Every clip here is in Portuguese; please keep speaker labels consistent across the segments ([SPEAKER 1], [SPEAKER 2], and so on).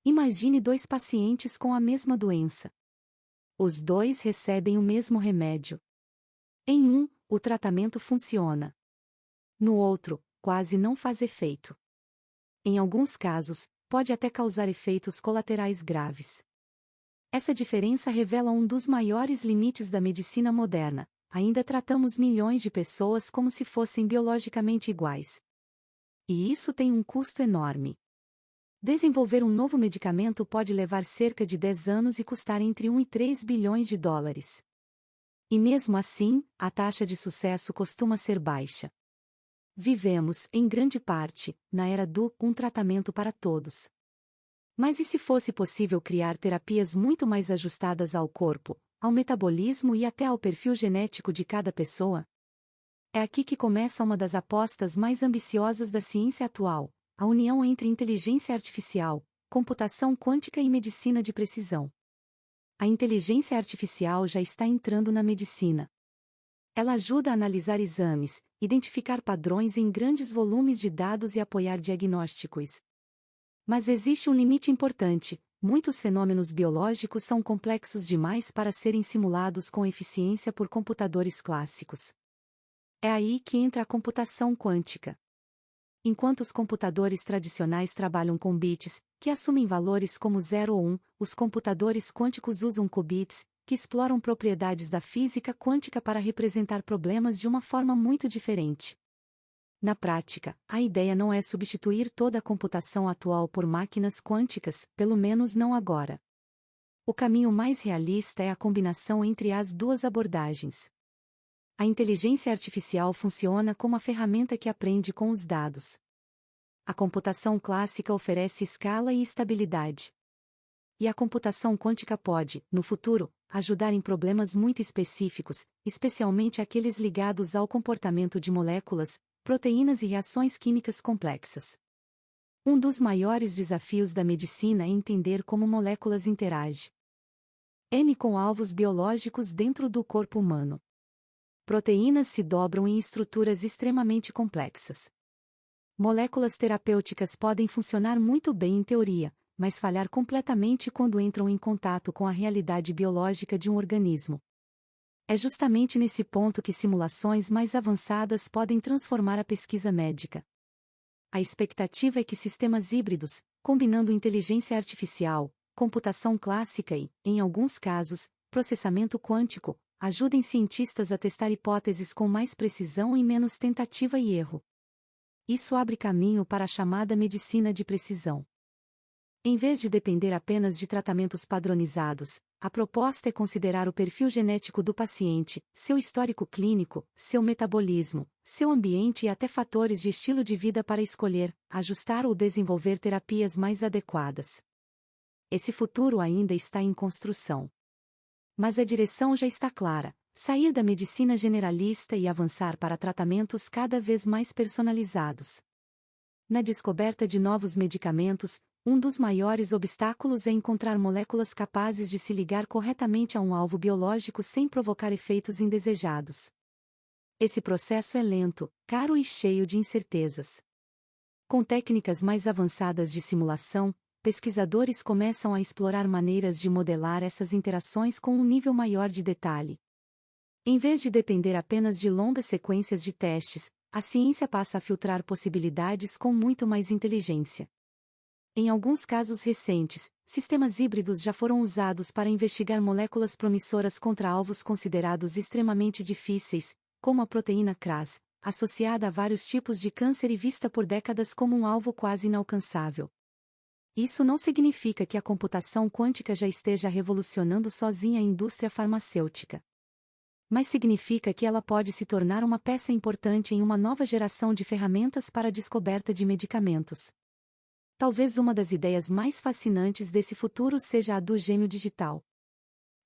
[SPEAKER 1] Imagine dois pacientes com a mesma doença. Os dois recebem o mesmo remédio. Em um, o tratamento funciona. No outro, quase não faz efeito. Em alguns casos, pode até causar efeitos colaterais graves. Essa diferença revela um dos maiores limites da medicina moderna. Ainda tratamos milhões de pessoas como se fossem biologicamente iguais. E isso tem um custo enorme. Desenvolver um novo medicamento pode levar cerca de 10 anos e custar entre 1 e 3 bilhões de dólares. E mesmo assim, a taxa de sucesso costuma ser baixa. Vivemos, em grande parte, na era do um tratamento para todos. Mas e se fosse possível criar terapias muito mais ajustadas ao corpo, ao metabolismo e até ao perfil genético de cada pessoa? É aqui que começa uma das apostas mais ambiciosas da ciência atual, a união entre inteligência artificial, computação quântica e medicina de precisão. A inteligência artificial já está entrando na medicina. Ela ajuda a analisar exames, identificar padrões em grandes volumes de dados e apoiar diagnósticos. Mas existe um limite importante: muitos fenômenos biológicos são complexos demais para serem simulados com eficiência por computadores clássicos. É aí que entra a computação quântica. Enquanto os computadores tradicionais trabalham com bits, que assumem valores como 0 ou 1, os computadores quânticos usam qubits, que exploram propriedades da física quântica para representar problemas de uma forma muito diferente. Na prática, a ideia não é substituir toda a computação atual por máquinas quânticas, pelo menos não agora. O caminho mais realista é a combinação entre as duas abordagens. A inteligência artificial funciona como a ferramenta que aprende com os dados. A computação clássica oferece escala e estabilidade. E a computação quântica pode, no futuro, ajudar em problemas muito específicos, especialmente aqueles ligados ao comportamento de moléculas, proteínas e reações químicas complexas. Um dos maiores desafios da medicina é entender como moléculas interagem com alvos biológicos dentro do corpo humano. Proteínas se dobram em estruturas extremamente complexas. Moléculas terapêuticas podem funcionar muito bem em teoria, mas falhar completamente quando entram em contato com a realidade biológica de um organismo. É justamente nesse ponto que simulações mais avançadas podem transformar a pesquisa médica. A expectativa é que sistemas híbridos, combinando inteligência artificial, computação clássica e, em alguns casos, processamento quântico, ajudem cientistas a testar hipóteses com mais precisão e menos tentativa e erro. Isso abre caminho para a chamada medicina de precisão. Em vez de depender apenas de tratamentos padronizados, a proposta é considerar o perfil genético do paciente, seu histórico clínico, seu metabolismo, seu ambiente e até fatores de estilo de vida para escolher, ajustar ou desenvolver terapias mais adequadas. Esse futuro ainda está em construção. Mas a direção já está clara: sair da medicina generalista e avançar para tratamentos cada vez mais personalizados. Na descoberta de novos medicamentos, um dos maiores obstáculos é encontrar moléculas capazes de se ligar corretamente a um alvo biológico sem provocar efeitos indesejados. Esse processo é lento, caro e cheio de incertezas. Com técnicas mais avançadas de simulação, pesquisadores começam a explorar maneiras de modelar essas interações com um nível maior de detalhe. Em vez de depender apenas de longas sequências de testes, a ciência passa a filtrar possibilidades com muito mais inteligência. Em alguns casos recentes, sistemas híbridos já foram usados para investigar moléculas promissoras contra alvos considerados extremamente difíceis, como a proteína Cras, associada a vários tipos de câncer e vista por décadas como um alvo quase inalcançável. Isso não significa que a computação quântica já esteja revolucionando sozinha a indústria farmacêutica. Mas significa que ela pode se tornar uma peça importante em uma nova geração de ferramentas para a descoberta de medicamentos. Talvez uma das ideias mais fascinantes desse futuro seja a do gêmeo digital.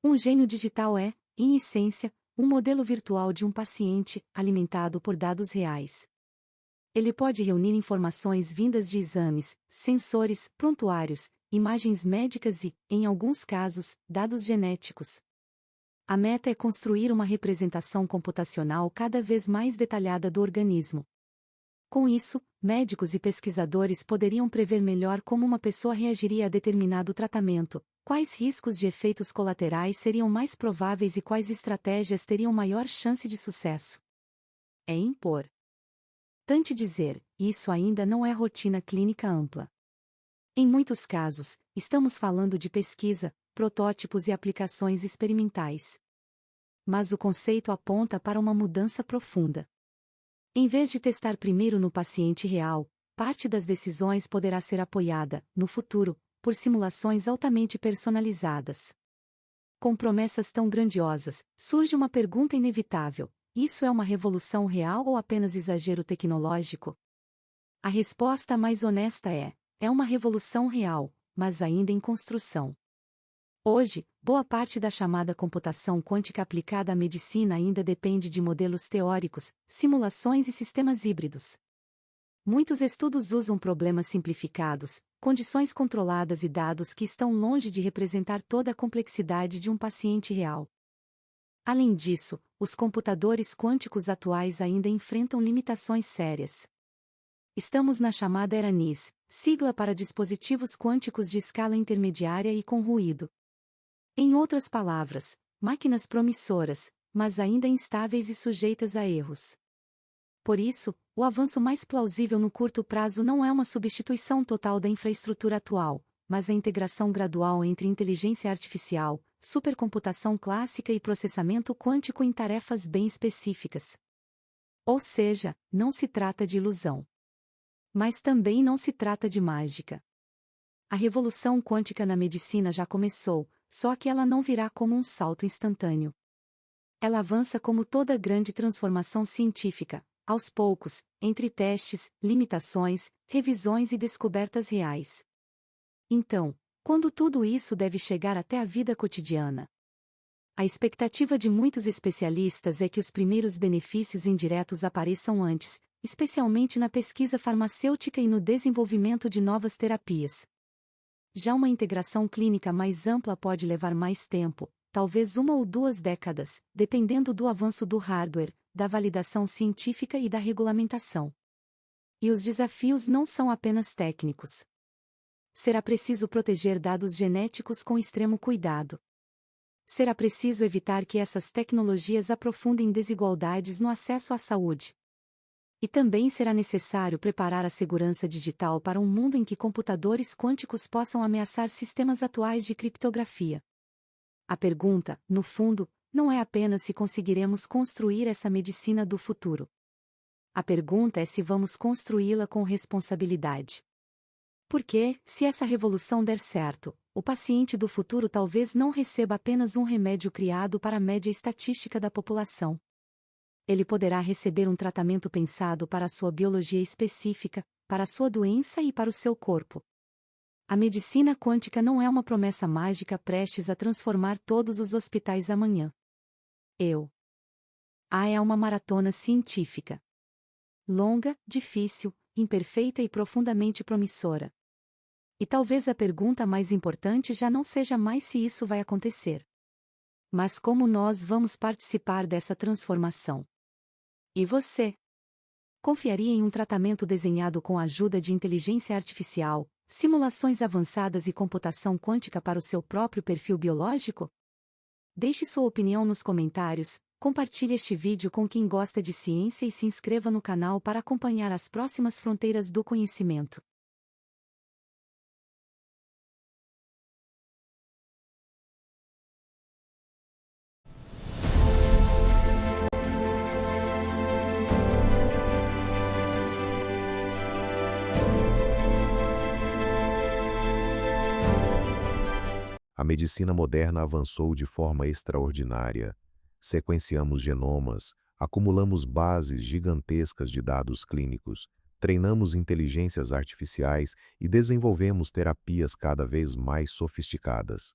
[SPEAKER 1] Um gêmeo digital é, em essência, um modelo virtual de um paciente, alimentado por dados reais. Ele pode reunir informações vindas de exames, sensores, prontuários, imagens médicas e, em alguns casos, dados genéticos. A meta é construir uma representação computacional cada vez mais detalhada do organismo. Com isso, médicos e pesquisadores poderiam prever melhor como uma pessoa reagiria a determinado tratamento, quais riscos de efeitos colaterais seriam mais prováveis e quais estratégias teriam maior chance de sucesso. É importante dizer, isso ainda não é rotina clínica ampla. Em muitos casos, estamos falando de pesquisa, protótipos e aplicações experimentais. Mas o conceito aponta para uma mudança profunda. Em vez de testar primeiro no paciente real, parte das decisões poderá ser apoiada, no futuro, por simulações altamente personalizadas. Com promessas tão grandiosas, surge uma pergunta inevitável: isso é uma revolução real ou apenas exagero tecnológico? A resposta mais honesta é uma revolução real, mas ainda em construção. Hoje, boa parte da chamada computação quântica aplicada à medicina ainda depende de modelos teóricos, simulações e sistemas híbridos. Muitos estudos usam problemas simplificados, condições controladas e dados que estão longe de representar toda a complexidade de um paciente real. Além disso, os computadores quânticos atuais ainda enfrentam limitações sérias. Estamos na chamada era NIS, sigla para dispositivos quânticos de escala intermediária e com ruído. Em outras palavras, máquinas promissoras, mas ainda instáveis e sujeitas a erros. Por isso, o avanço mais plausível no curto prazo não é uma substituição total da infraestrutura atual, mas a integração gradual entre inteligência artificial, supercomputação clássica e processamento quântico em tarefas bem específicas. Ou seja, não se trata de ilusão. Mas também não se trata de mágica. A revolução quântica na medicina já começou, só que ela não virá como um salto instantâneo. Ela avança como toda grande transformação científica, aos poucos, entre testes, limitações, revisões e descobertas reais. Então, quando tudo isso deve chegar até a vida cotidiana? A expectativa de muitos especialistas é que os primeiros benefícios indiretos apareçam antes, especialmente na pesquisa farmacêutica e no desenvolvimento de novas terapias. Já uma integração clínica mais ampla pode levar mais tempo, talvez 1 ou 2 décadas, dependendo do avanço do hardware, da validação científica e da regulamentação. E os desafios não são apenas técnicos. Será preciso proteger dados genéticos com extremo cuidado. Será preciso evitar que essas tecnologias aprofundem desigualdades no acesso à saúde. E também será necessário preparar a segurança digital para um mundo em que computadores quânticos possam ameaçar sistemas atuais de criptografia. A pergunta, no fundo, não é apenas se conseguiremos construir essa medicina do futuro. A pergunta é se vamos construí-la com responsabilidade. Porque, se essa revolução der certo, o paciente do futuro talvez não receba apenas um remédio criado para a média estatística da população. Ele poderá receber um tratamento pensado para a sua biologia específica, para a sua doença e para o seu corpo. A medicina quântica não é uma promessa mágica prestes a transformar todos os hospitais amanhã. É uma maratona científica. Longa, difícil, imperfeita e profundamente promissora. E talvez a pergunta mais importante já não seja mais se isso vai acontecer, mas como nós vamos participar dessa transformação. E você? Confiaria em um tratamento desenhado com a ajuda de inteligência artificial, simulações avançadas e computação quântica para o seu próprio perfil biológico? Deixe sua opinião nos comentários, compartilhe este vídeo com quem gosta de ciência e se inscreva no canal para acompanhar as próximas fronteiras do conhecimento.
[SPEAKER 2] A medicina moderna avançou de forma extraordinária. Sequenciamos genomas, acumulamos bases gigantescas de dados clínicos, treinamos inteligências artificiais e desenvolvemos terapias cada vez mais sofisticadas.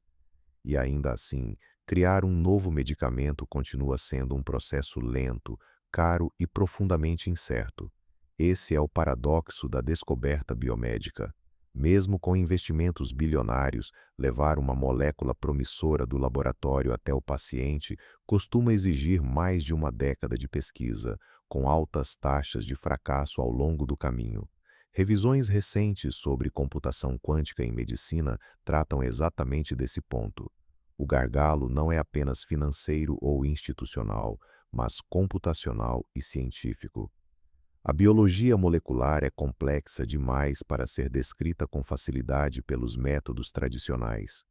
[SPEAKER 2] E ainda assim, criar um novo medicamento continua sendo um processo lento, caro e profundamente incerto. Esse é o paradoxo da descoberta biomédica. Mesmo com investimentos bilionários, levar uma molécula promissora do laboratório até o paciente costuma exigir mais de uma década de pesquisa, com altas taxas de fracasso ao longo do caminho. Revisões recentes sobre computação quântica em medicina tratam exatamente desse ponto. O gargalo não é apenas financeiro ou institucional, mas computacional e científico. A biologia molecular é complexa demais para ser descrita com facilidade pelos métodos tradicionais.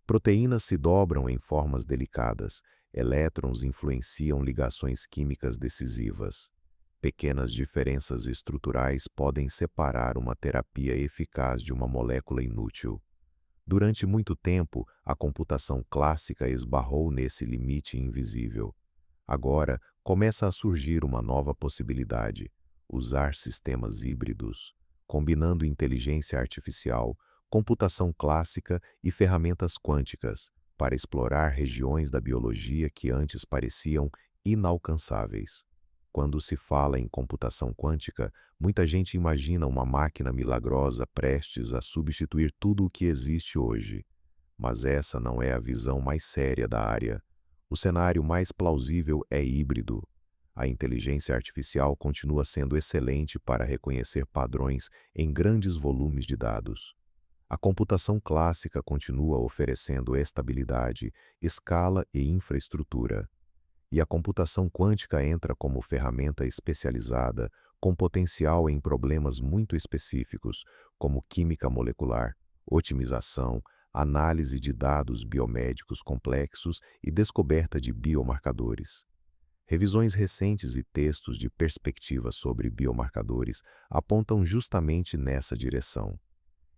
[SPEAKER 2] Proteínas se dobram em formas delicadas, elétrons influenciam ligações químicas decisivas. Pequenas diferenças estruturais podem separar uma terapia eficaz de uma molécula inútil. Durante muito tempo, a computação clássica esbarrou nesse limite invisível. Agora, começa a surgir uma nova possibilidade: usar sistemas híbridos, combinando inteligência artificial, computação clássica e ferramentas quânticas, para explorar regiões da biologia que antes pareciam inalcançáveis. Quando se fala em computação quântica, muita gente imagina uma máquina milagrosa prestes a substituir tudo o que existe hoje. Mas essa não é a visão mais séria da área. O cenário mais plausível é híbrido. A inteligência artificial continua sendo excelente para reconhecer padrões em grandes volumes de dados. A computação clássica continua oferecendo estabilidade, escala e infraestrutura. E a computação quântica entra como ferramenta especializada, com potencial em problemas muito específicos, como química molecular, otimização, análise de dados biomédicos complexos e descoberta de biomarcadores. Revisões recentes e textos de perspectiva sobre biomarcadores apontam justamente nessa direção.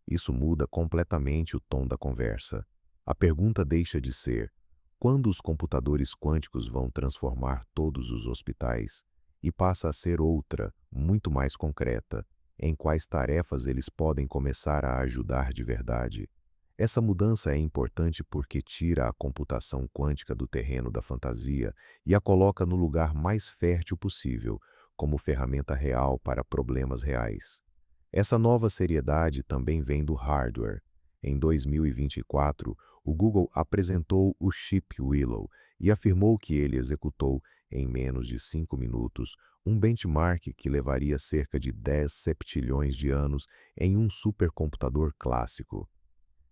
[SPEAKER 2] Isso muda completamente o tom da conversa. A pergunta deixa de ser: quando os computadores quânticos vão transformar todos os hospitais? E passa a ser outra, muito mais concreta: em quais tarefas eles podem começar a ajudar de verdade? Essa mudança é importante porque tira a computação quântica do terreno da fantasia e a coloca no lugar mais fértil possível, como ferramenta real para problemas reais. Essa nova seriedade também vem do hardware. Em 2024, o Google apresentou o chip Willow e afirmou que ele executou, em menos de 5 minutos, um benchmark que levaria cerca de 10 septilhões de anos em um supercomputador clássico.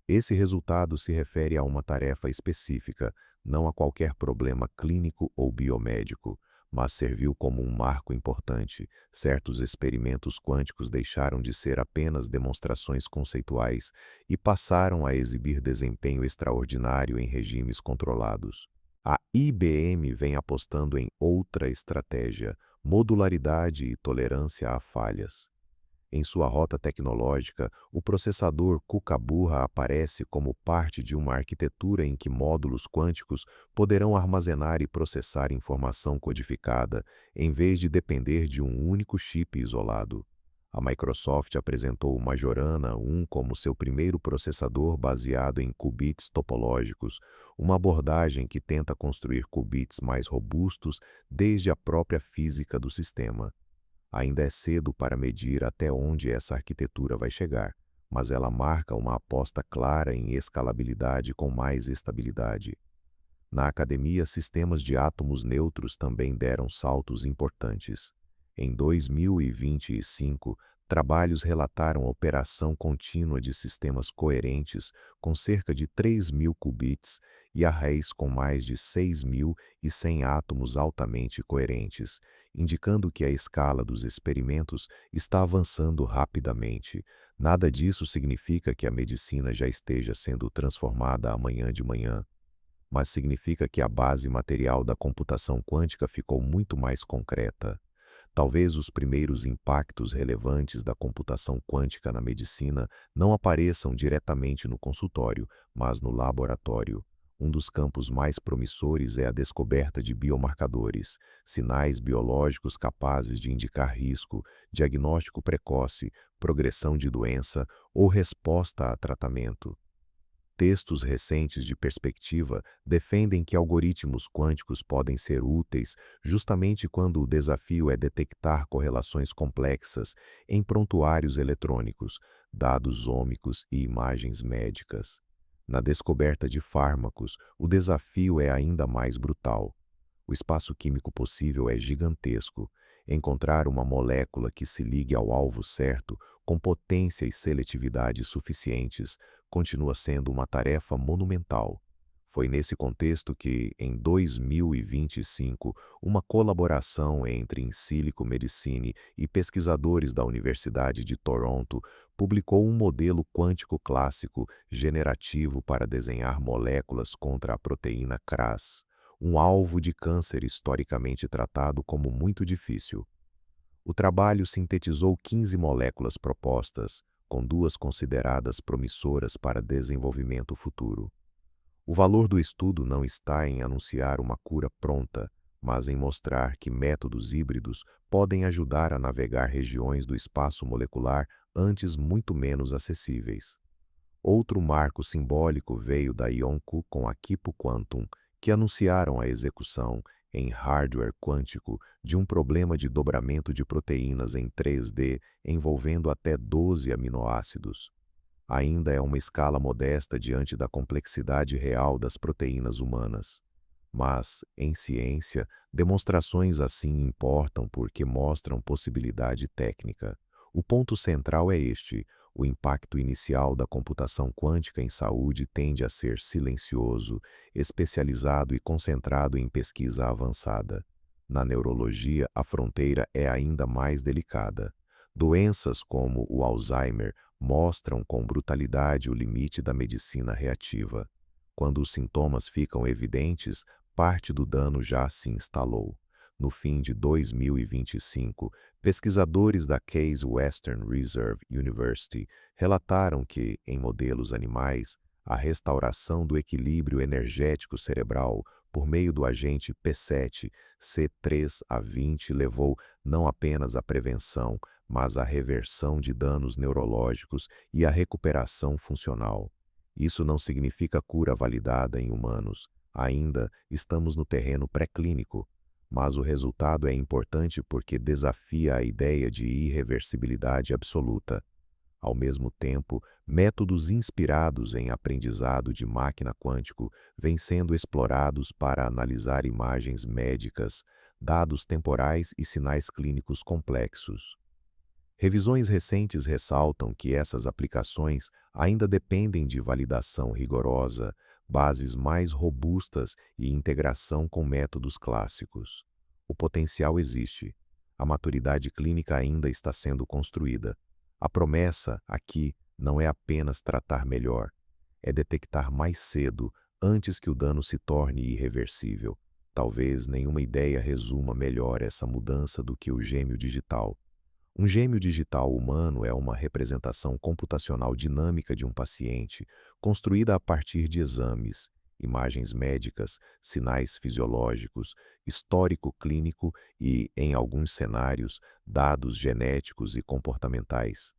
[SPEAKER 2] Esse resultado se refere a uma tarefa específica, não a qualquer problema clínico ou biomédico, mas serviu como um marco importante. Certos experimentos quânticos deixaram de ser apenas demonstrações conceituais e passaram a exibir desempenho extraordinário em regimes controlados. A IBM vem apostando em outra estratégia: modularidade e tolerância a falhas. Em sua rota tecnológica, o processador Kookaburra aparece como parte de uma arquitetura em que módulos quânticos poderão armazenar e processar informação codificada, em vez de depender de um único chip isolado. A Microsoft apresentou o Majorana 1 como seu primeiro processador baseado em qubits topológicos, uma abordagem que tenta construir qubits mais robustos desde a própria física do sistema. Ainda é cedo para medir até onde essa arquitetura vai chegar, mas ela marca uma aposta clara em escalabilidade com mais estabilidade. Na academia, sistemas de átomos neutros também deram saltos importantes. Em 2025, trabalhos relataram a operação contínua de sistemas coerentes com cerca de 3.000 qubits e arrays com mais de 6.100 átomos altamente coerentes, indicando que a escala dos experimentos está avançando rapidamente. Nada disso significa que a medicina já esteja sendo transformada amanhã de manhã, mas significa que a base material da computação quântica ficou muito mais concreta. Talvez os primeiros impactos relevantes da computação quântica na medicina não apareçam diretamente no consultório, mas no laboratório. Um dos campos mais promissores é a descoberta de biomarcadores, sinais biológicos capazes de indicar risco, diagnóstico precoce, progressão de doença ou resposta a tratamento. Textos recentes de perspectiva defendem que algoritmos quânticos podem ser úteis justamente quando o desafio é detectar correlações complexas em prontuários eletrônicos, dados ômicos e imagens médicas. Na descoberta de fármacos, o desafio é ainda mais brutal. O espaço químico possível é gigantesco. Encontrar uma molécula que se ligue ao alvo certo, com potência e seletividade suficientes, continua sendo uma tarefa monumental. Foi nesse contexto que, em 2025, uma colaboração entre Insilico Medicine e pesquisadores da Universidade de Toronto publicou um modelo quântico clássico generativo para desenhar moléculas contra a proteína Cras, um alvo de câncer historicamente tratado como muito difícil. O trabalho sintetizou 15 moléculas propostas, com duas consideradas promissoras para desenvolvimento futuro. O valor do estudo não está em anunciar uma cura pronta, mas em mostrar que métodos híbridos podem ajudar a navegar regiões do espaço molecular antes muito menos acessíveis. Outro marco simbólico veio da Ioncu com a Kipo Quantum, que anunciaram a execução, em hardware quântico, de um problema de dobramento de proteínas em 3D envolvendo até 12 aminoácidos. Ainda é uma escala modesta diante da complexidade real das proteínas humanas. Mas, em ciência, demonstrações assim importam porque mostram possibilidade técnica. O ponto central é este: o impacto inicial da computação quântica em saúde tende a ser silencioso, especializado e concentrado em pesquisa avançada. Na neurologia, a fronteira é ainda mais delicada. Doenças como o Alzheimer mostram com brutalidade o limite da medicina reativa. Quando os sintomas ficam evidentes, parte do dano já se instalou. No fim de 2025, pesquisadores da Case Western Reserve University relataram que, em modelos animais, a restauração do equilíbrio energético cerebral por meio do agente P7, C3A20 levou não apenas à prevenção, mas à reversão de danos neurológicos e à recuperação funcional. Isso não significa cura validada em humanos. Ainda estamos no terreno pré-clínico, mas o resultado é importante porque desafia a ideia de irreversibilidade absoluta. Ao mesmo tempo, métodos inspirados em aprendizado de máquina quântico vêm sendo explorados para analisar imagens médicas, dados temporais e sinais clínicos complexos. Revisões recentes ressaltam que essas aplicações ainda dependem de validação rigorosa, bases mais robustas e integração com métodos clássicos. O potencial existe. A maturidade clínica ainda está sendo construída. A promessa, aqui, não é apenas tratar melhor, é detectar mais cedo, antes que o dano se torne irreversível. Talvez nenhuma ideia resuma melhor essa mudança do que o gêmeo digital. Um gêmeo digital humano é uma representação computacional dinâmica de um paciente, construída a partir de exames, imagens médicas, sinais fisiológicos, histórico clínico e, em alguns cenários, dados genéticos e comportamentais.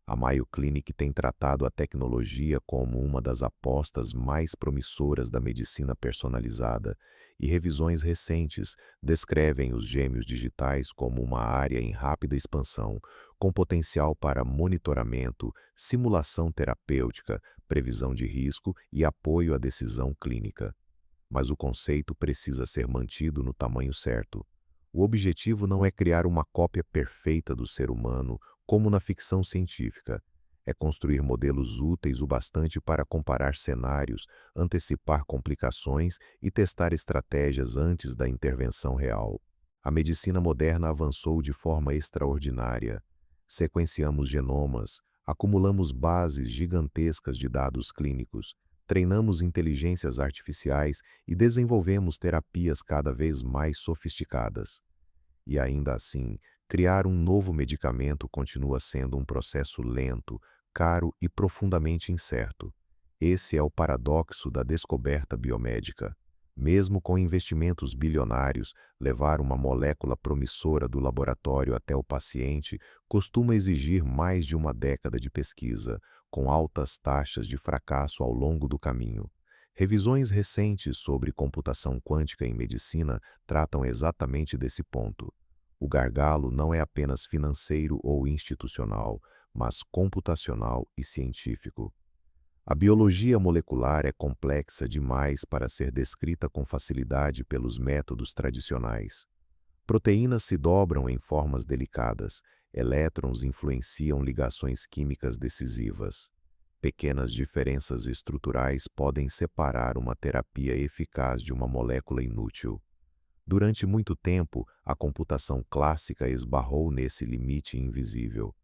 [SPEAKER 2] A Mayo Clinic tem tratado a tecnologia como uma das apostas mais promissoras da medicina personalizada, e revisões recentes descrevem os gêmeos digitais como uma área em rápida expansão, com potencial para monitoramento, simulação terapêutica, previsão de risco e apoio à decisão clínica. Mas o conceito precisa ser mantido no tamanho certo. O objetivo não é criar uma cópia perfeita do ser humano, como na ficção científica. É construir modelos úteis o bastante para comparar cenários, antecipar complicações e testar estratégias antes da intervenção real. A medicina moderna avançou de forma extraordinária. Sequenciamos genomas, acumulamos bases gigantescas de dados clínicos, treinamos inteligências artificiais e desenvolvemos terapias cada vez mais sofisticadas. E ainda assim, criar um novo medicamento continua sendo um processo lento, caro e profundamente incerto. Esse é o paradoxo da descoberta biomédica. Mesmo com investimentos bilionários, levar uma molécula promissora do laboratório até o paciente costuma exigir mais de uma década de pesquisa, com altas taxas de fracasso ao longo do caminho. Revisões recentes sobre computação quântica em medicina tratam exatamente desse ponto. O gargalo não é apenas financeiro ou institucional, mas computacional e científico. A biologia molecular é complexa demais para ser descrita com facilidade pelos métodos tradicionais. Proteínas se dobram em formas delicadas, elétrons influenciam ligações químicas decisivas. Pequenas diferenças estruturais podem separar uma terapia eficaz de uma molécula inútil. Durante muito tempo, a computação clássica esbarrou nesse limite invisível.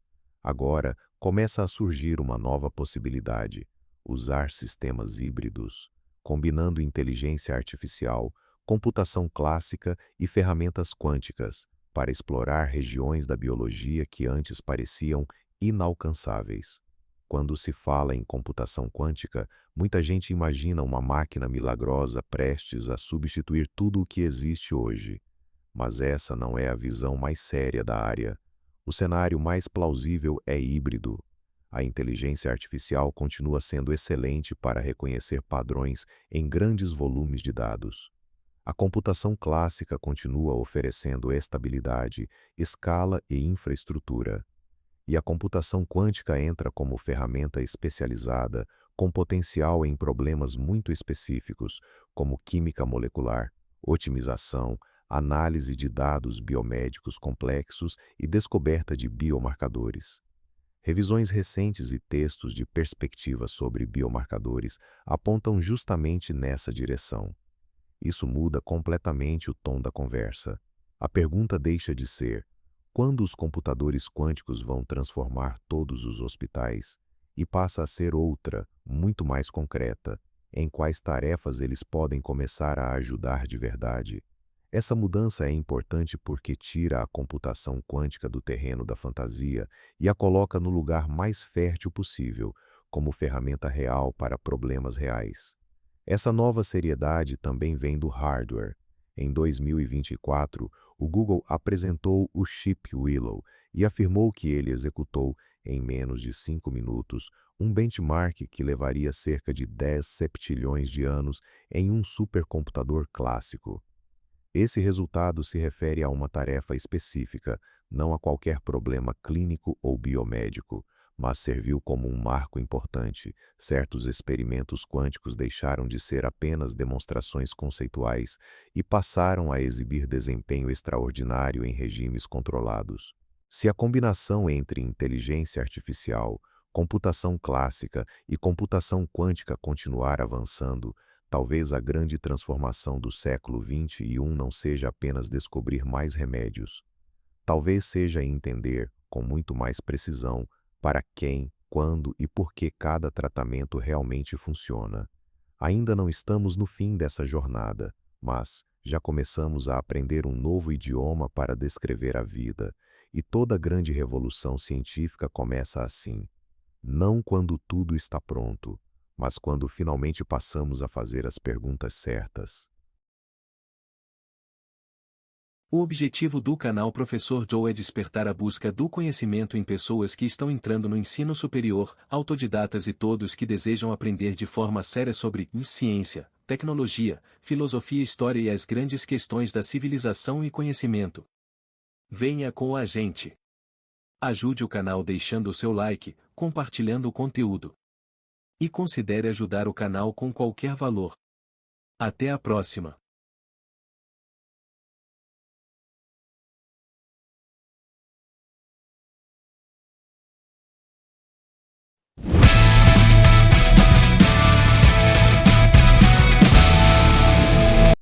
[SPEAKER 2] Agora, começa a surgir uma nova possibilidade: usar sistemas híbridos, combinando inteligência artificial, computação clássica e ferramentas quânticas, para explorar regiões da biologia que antes pareciam inalcançáveis. Quando se fala em computação quântica, muita gente imagina uma máquina milagrosa prestes a substituir tudo o que existe hoje. Mas essa não é a visão mais séria da área. O cenário mais plausível é híbrido. A inteligência artificial continua sendo excelente para reconhecer padrões em grandes volumes de dados. A computação clássica continua oferecendo estabilidade, escala e infraestrutura. E a computação quântica entra como ferramenta especializada, com potencial em problemas muito específicos, como química molecular, otimização, análise de dados biomédicos complexos e descoberta de biomarcadores. Revisões recentes e textos de perspectiva sobre biomarcadores apontam justamente nessa direção. Isso muda completamente o tom da conversa. A pergunta deixa de ser: quando os computadores quânticos vão transformar todos os hospitais? E passa a ser outra, muito mais concreta: em quais tarefas eles podem começar a ajudar de verdade? Essa mudança é importante porque tira a computação quântica do terreno da fantasia e a coloca no lugar mais fértil possível, como ferramenta real para problemas reais. Essa nova seriedade também vem do hardware. Em 2024, o Google apresentou o chip Willow e afirmou que ele executou, em menos de 5 minutos, um benchmark que levaria cerca de 10 septilhões de anos em um supercomputador clássico. Esse resultado se refere a uma tarefa específica, não a qualquer problema clínico ou biomédico, mas serviu como um marco importante. Certos experimentos quânticos deixaram de ser apenas demonstrações conceituais e passaram a exibir desempenho extraordinário em regimes controlados. Se a combinação entre inteligência artificial, computação clássica e computação quântica continuar avançando, talvez a grande transformação do século XXI não seja apenas descobrir mais remédios. Talvez seja entender, com muito mais precisão, para quem, quando e por que cada tratamento realmente funciona. Ainda não estamos no fim dessa jornada, mas já começamos a aprender um novo idioma para descrever a vida, e toda grande revolução científica começa assim. Não quando tudo está pronto, mas quando finalmente passamos a fazer as perguntas certas.
[SPEAKER 3] O objetivo do canal Professor Joe é despertar a busca do conhecimento em pessoas que estão entrando no ensino superior, autodidatas e todos que desejam aprender de forma séria sobre ciência, tecnologia, filosofia, história e as grandes questões da civilização e conhecimento. Venha com a gente. Ajude o canal deixando o seu like, compartilhando o conteúdo. E considere ajudar o canal com qualquer valor. Até a próxima!